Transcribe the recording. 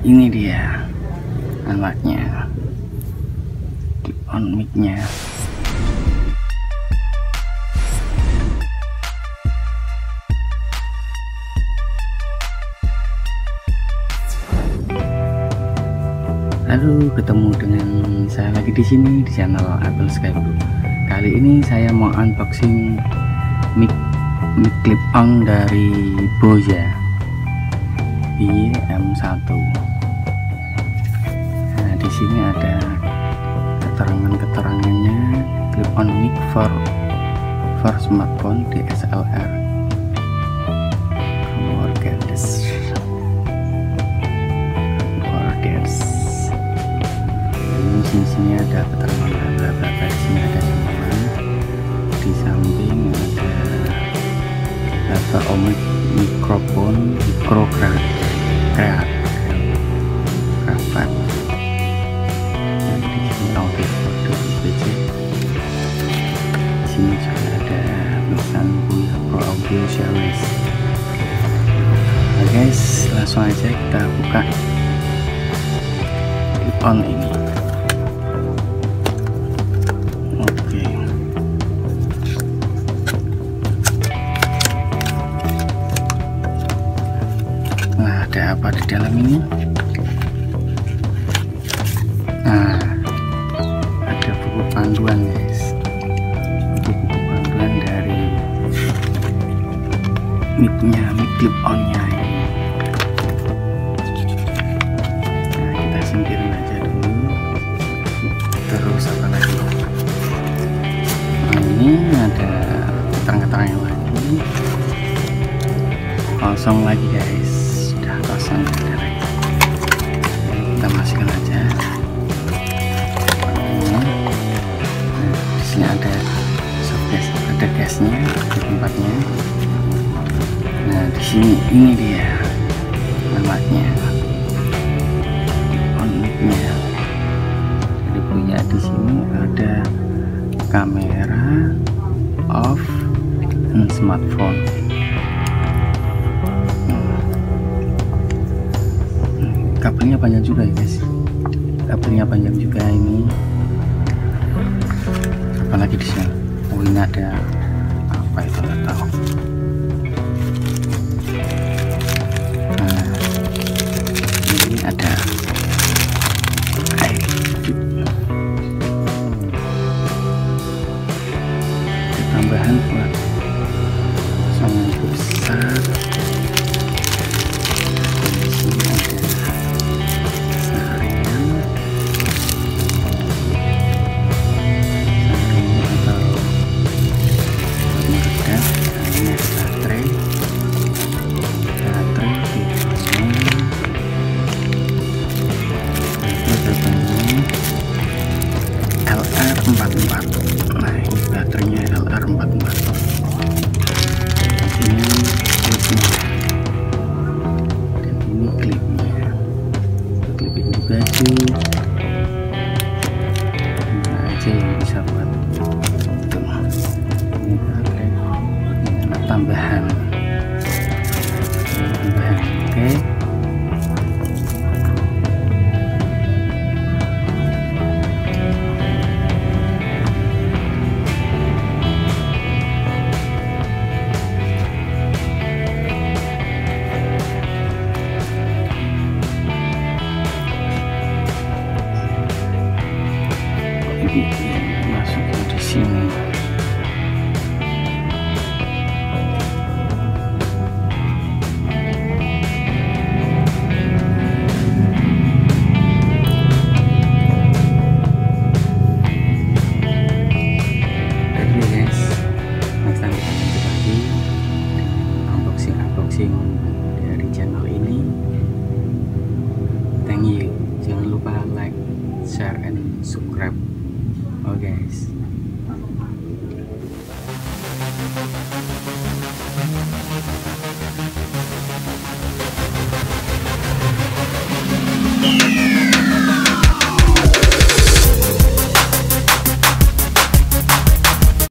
ini dia alatnya, on mic-nya. Halo, ketemu dengan saya lagi di sini di channel Apple Sky Blue. Kali ini saya mau unboxing mic clip on dari Boya BY-M1. Nah, di sini ada keterangannya, clip on mic for smartphone DSLR. Di sini ada keterangan bla di sini ada semua. Di samping ada Lavalier Microphone, kerabat. Di sini audio PC. Di sini juga ada tulisan Boya Audio Series. Nah guys, langsung aja kita buka clip on ini. Nah, ada apa di dalam ini? Nah, ada buku panduan guys, buku panduan dari mic clip on nya ini. Nah, kita singkirin aja dulu. Terus apa lagi? Nah, ini ada keterangan yang lagi, kosong lagi guys. Kosong ada lagi. Kita masukkan aja. Nah, di sini ada softcase, ada gasnya di tempatnya. Nah, di sini ini dia alatnya, on mic-nya. Jadi punya di sini ada kamera, off, dan smartphone. Kabelnya panjang juga ya guys, kabelnya panjang juga ini. Apalagi di sini, oh ini ada apa itu, nggak tahu. Nah, ini ada air, tambahan buat sangat besar. Nah, ini baterainya LR44. Ini klipnya, dan ini klipnya, klipin di baju. Nah aja yang bisa buat